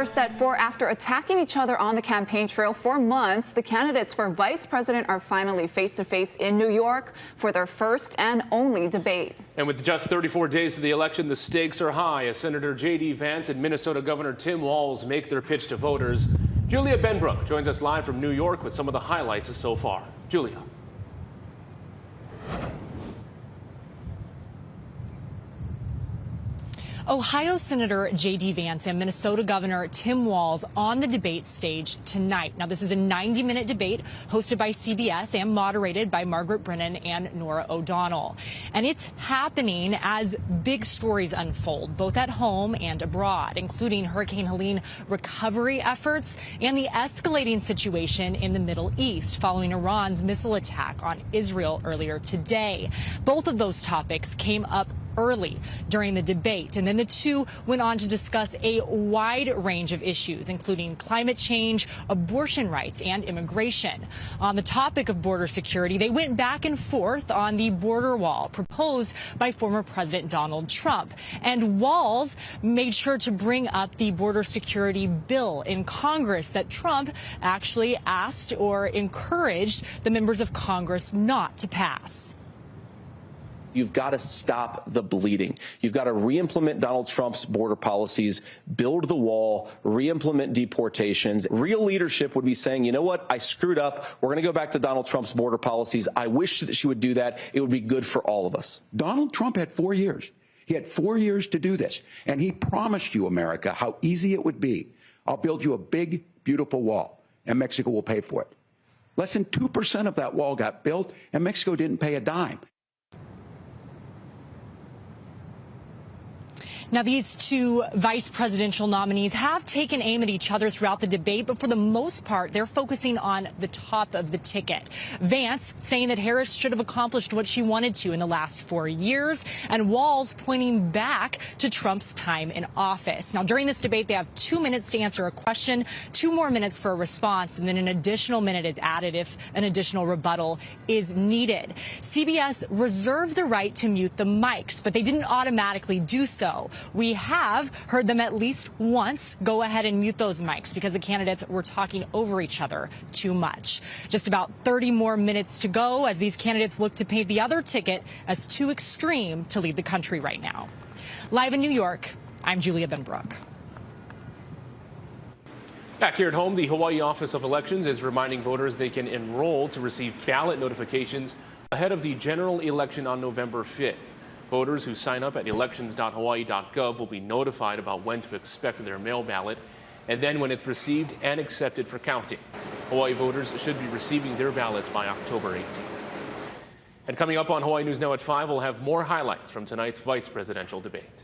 Set for after attacking each other on the campaign trail for months, the candidates for vice president are finally face-to-face in New York for their first and only debate. And with just 34 days to the election, the stakes are high as Senator J.D. Vance and Minnesota Governor Tim Walz make their pitch to voters. Julia Benbrook joins us live from New York with some of the highlights so far. Julia. Ohio Senator J.D. Vance and Minnesota Governor Tim Walz on the debate stage tonight. Now, this is a 90-minute debate hosted by CBS and moderated by Margaret Brennan and Norah O'Donnell. And it's happening as big stories unfold, both at home and abroad, including Hurricane Helene recovery efforts and the escalating situation in the Middle East following Iran's missile attack on Israel earlier today. Both of those topics came up early during the debate, and then the two went on to discuss a wide range of issues, including climate change, abortion rights, and immigration. On the topic of border security, they went back and forth on the border wall proposed by former President Donald Trump. And Walz made sure to bring up the border security bill in Congress that Trump actually asked or encouraged the members of Congress not to pass. You've got to stop the bleeding. You've got to re-implement Donald Trump's border policies, build the wall, re-implement deportations. Real leadership would be saying, you know what, I screwed up. We're going to go back to Donald Trump's border policies. I wish that she would do that. It would be good for all of us. Donald Trump had 4 years. He had 4 years to do this. And he promised you, America, how easy it would be. I'll build you a big, beautiful wall, and Mexico will pay for it. Less than 2% of that wall got built, and Mexico didn't pay a dime. Now, these two vice presidential nominees have taken aim at each other throughout the debate, but for the most part, they're focusing on the top of the ticket. Vance saying that Harris should have accomplished what she wanted to in the last 4 years, and Walz pointing back to Trump's time in office. Now, during this debate, they have 2 minutes to answer a question, 2 more minutes for a response, and then an additional minute is added if an additional rebuttal is needed. CBS reserved the right to mute the mics, but they didn't automatically do so. We have heard them at least once go ahead and mute those mics because the candidates were talking over each other too much. Just about 30 more minutes to go as these candidates look to paint the other ticket as too extreme to lead the country right now. Live in New York, I'm Julia Benbrook. Back here at home, the Hawaii Office of Elections is reminding voters they can enroll to receive ballot notifications ahead of the general election on November 5th. Voters who sign up at elections.hawaii.gov will be notified about when to expect their mail ballot and then when it's received and accepted for counting. Hawaii voters should be receiving their ballots by October 18th. And coming up on Hawaii News Now at 5, we'll have more highlights from tonight's vice presidential debate.